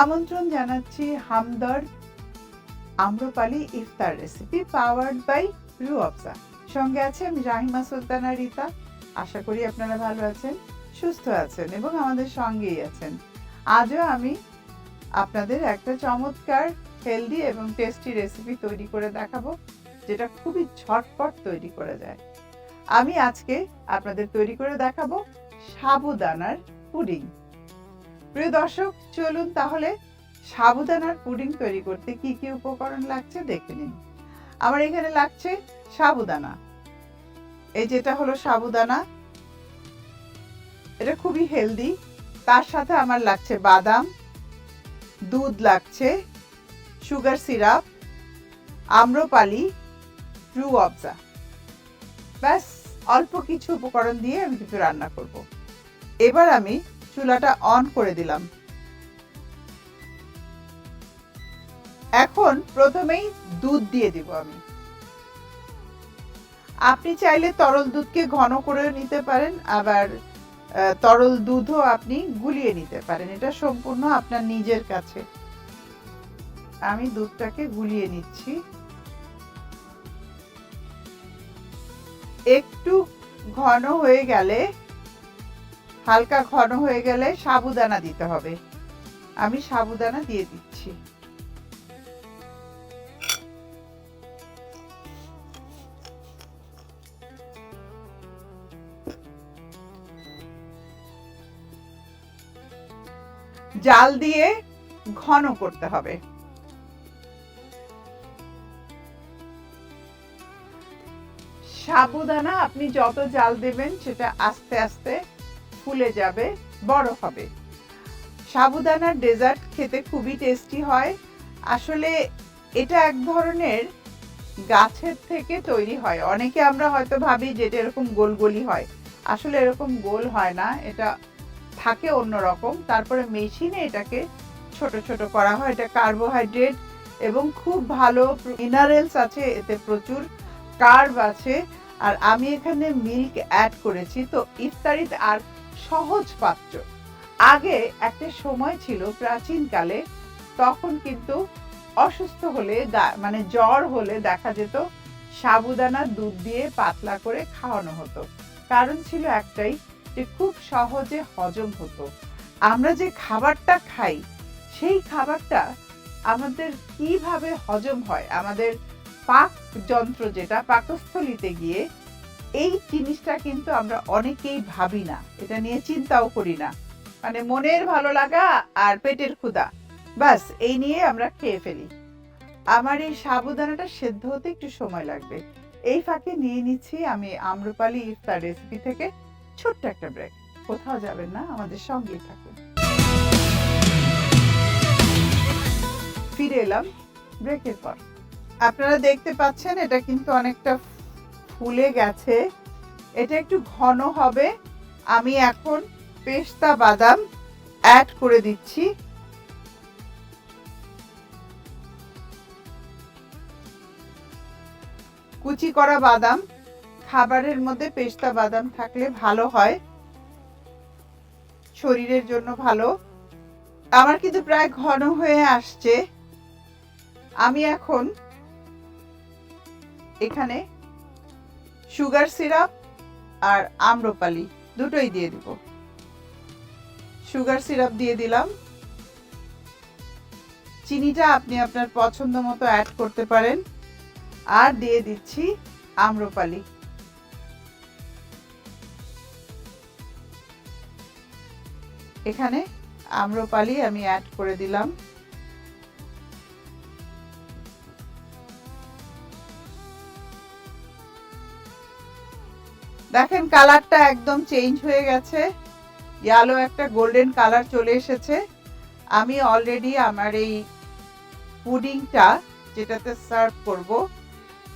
আমন্ত্রণ জানাচ্ছি হামদর্দ আম্রপালি ইফতার recipe powered by রুয়াবজা। সঙ্গে আছে আমি রাহিমা সুলতানা রিতা। আশা করি আপনারা ভালো আছেন, সুস্থ আছেন এবং আমাদের সঙ্গেই আছেন। আজও আমি আপনাদের একটা চমৎকার হেলদি এবং টেস্টি রেসিপি তৈরি করে দেখাবো, যেটা খুবই ঝটপট তৈরি করা যায়। আমি আজকে আপনাদের তৈরি করে দেখাবো সাবুদানার পুডিং। প্রিয় দর্শক, চলুন তাহলে সাবুদানার পুডিং তৈরি করতে কি কি উপকরণ লাগছে দেখে নিন। আমার এখানে লাগছে সাবুদানা, এই যেটা হলো সাবুদানা, এটা খুবই হেলদি। তার সাথে আমার লাগছে বাদাম, দুধ লাগছে, সুগার সিরাপ, আম্রপালি, রুয়াবজা। ব্যাস, অল্প কিছু উপকরণ দিয়ে আমি কিছু রান্না করব। এবার আমি চুলাটা অন করে দিলাম। এখন প্রথমেই দুধ দিয়ে দিব আমি। আপনি চাইলে তরল দুধকে ঘন করে নিতে পারেন, আবার তরল দুধও আপনি গুলিয়ে নিতে পারেন, এটা সম্পূর্ণ আপনার নিজের কাছে। আমি দুধটাকে গুলিয়ে নিচ্ছি। একটু ঘন হয়ে গেলে, হালকা ঘন হয়ে গেলে সাবুদানা দিতে হবে। আমি সাবুদানা দিয়ে দিচ্ছি। জাল দিয়ে ঘন করতে হবে। সাবুদানা আপনি যত জাল দেবেন সেটা আস্তে আস্তে ফুলে যাবে, বড় হবে। সাবুদানার ডেজার্ট খেতে খুবই টেস্টি হয়। আসলে এটা এক ধরনের গাছের থেকে তৈরি হয়। অনেকে আমরা হয়তো ভাবি যে এটা এরকম গোল গোলই হয়, আসলে এরকম গোল হয় না, এটা থাকে অন্যরকম। তারপরে মেশিনে এটাকে ছোট ছোট করা হয়। এটা কার্বোহাইড্রেট এবং খুব ভালো মিনারেলস আছে, এতে প্রচুর কার্ব আছে। আর আমি এখানে মিল্ক অ্যাড করেছি, তো ইফতারিতে আর সহজ পাচ্য। আগে একটা সময় ছিল প্রাচীনকালে, তখন কিন্তু অসুস্থ হলে মানে জ্বর হলে দেখা যেত সাবুদানা দুধ দিয়ে পাতলা করে খাওয়ানো হতো। কারণ ছিল একটাই, যে খুব সহজে হজম হতো। আমরা যে খাবারটা খাই সেই খাবারটা আমাদের কিভাবে হজম হয়, আমাদের পাক যন্ত্র যেটা পাকস্থলীতে গিয়ে, এই জিনিসটা কিন্তু আমরা অনেকেই ভাবি না, এটা নিয়ে চিন্তাও করি না। মানে মনের ভালো লাগা আর পেটের ক্ষুধা, বাস এই নিয়ে আমরা খেয়ে ফেলি। আমার এই সাবুদানাটা সেদ্ধ হতে একটু সময় লাগবে। এই ফাঁকে নিয়ে নিচ্ছি আমি আম্রপালি ইফতার রেসিপি থেকে ছোট্ট একটা ব্রেক। কোথাও যাবেন না, আমাদের সঙ্গেই থাকুন। ফিরে এলাম ব্রেকের পর। আপনারা দেখতে পাচ্ছেন এটা কিন্তু অনেকটা ফুলে গেছে, এটা একটু ঘন হবে। আমি এখন পেস্তা বাদাম অ্যাড করে দিচ্ছি। কুচি করা বাদাম, খাবারের মধ্যে পেস্তা বাদাম থাকলে ভালো হয়, শরীরের জন্য ভালো। আমার কিন্তু প্রায় ঘন হয়ে আসছে। আমি এখন এখানে সুগার সিরাপ আর আম্রপালি দুটোই দিয়ে দিব। সুগার সিরাপ দিয়ে দিলাম, চিনিটা আপনি আপনার পছন্দ মতো অ্যাড করতে পারেন। আর দিয়ে দিচ্ছি আম্রপালি। এখানে আম্রপালি আমি অ্যাড করে দিলাম। দেখেন কালারটা একদম চেঞ্জ হয়ে গেছে, ইয়েলো একটা গোল্ডেন কালার চলে এসেছে। আমি অলরেডি আমার এই পুডিংটা যেটাতে সার্ভ করব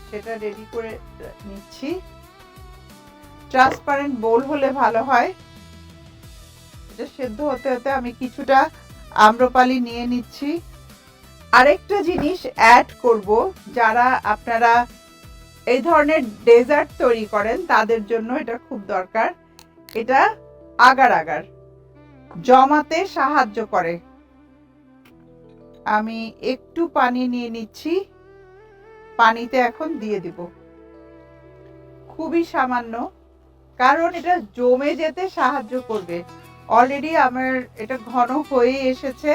সেটা রেডি করে নিচ্ছি। ট্রান্সপারেন্ট বোল হলে ভালো হয়। এটা সেদ্ধ হতে হতে আমি কিছুটা আম্রপালি নিয়ে নিচ্ছি। আরেকটা জিনিস অ্যাড করব, যারা আপনারা এই ধরনের ডেজার্ট তৈরি করেন তাদের জন্য এটা খুব দরকার। এটা আগার আগার জমাতে সাহায্য করে। আমি একটু পানি নিয়ে নিচ্ছি, পানিতে এখন দিয়ে দিব, খুবই সামান্য, কারণ এটা জমে যেতে সাহায্য করবে। অলরেডি আমার এটা ঘন হয়ে এসেছে,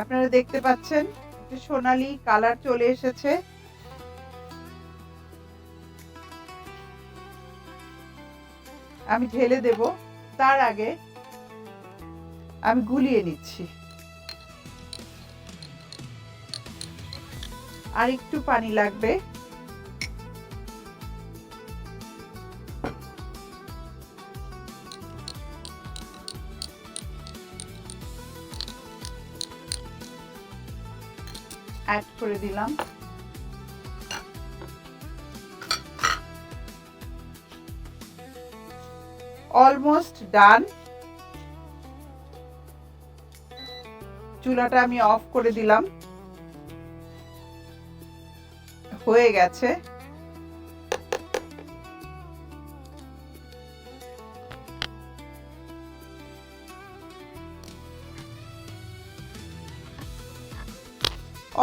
আপনারা দেখতে পাচ্ছেন একটু সোনালী কালার চলে এসেছে। আমি ঢেলে দেব, তার আগে আমি গুলিয়ে নিচ্ছি, আর একটু পানি লাগবে। অ্যাড করে দিলাম। Almost done. চুলাটা আমি অফ করে দিলাম, হয়ে গেছে।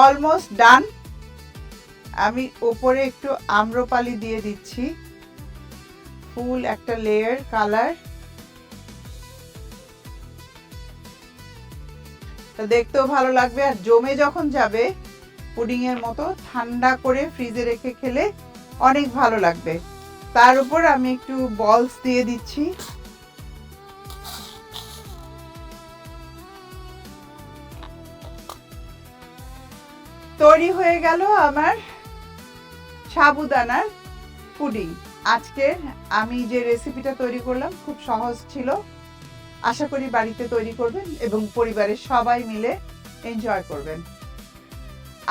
Almost done. আমি উপরে একটু আম্রপালি দিয়ে দিচ্ছি, ফুল একটা লেয়ার কালার, দেখতেও ভালো লাগবে। আর জমে যখন যাবে পুডিং এর মতো, ঠান্ডা করে ফ্রিজে রেখে খেলে অনেক ভালো লাগবে। তার উপর আমি একটু বলস দিয়ে দিচ্ছি। তৈরি হয়ে গেল আমার সাবুদানার পুডিং। আজকে আমি যে রেসিপিটা তৈরি করলাম খুব সহজ ছিল, আশা করি বাড়িতে তৈরি করবেন এবং পরিবারের সবাই মিলে এনজয় করবেন।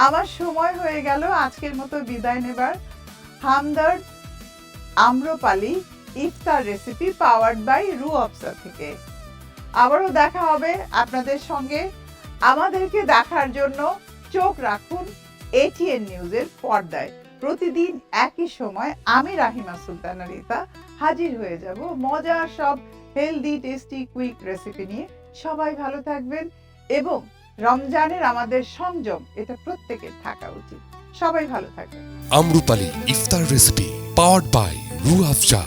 আমার সময় হয়ে গেল আজকের মতো বিদায় নেবার। হামদর্দ আম্রপালি ইফতার রেসিপি পাওয়ার্ড বাই রুয়াবসা থেকে। আবারও দেখা হবে আপনাদের সঙ্গে। আমাদেরকে দেখার জন্য চোখ রাখুন এটিএন নিউজের পর্দায়। প্রতিদিন একই সময় আমি রাহিমা সুলতানা রিতা হাজির হয়ে যাব মজার সব হেলদি টেস্টি কুইক রেসিপি নিয়ে। সবাই ভালো থাকবেন এবং রমজানের আমাদের সংযম এটা প্রত্যেকের থাকা উচিত। সবাই ভালো থাকবেন। আম্রপালি ইফতার রেসিপি পাওয়ার্ড বাই রুয়াবসা।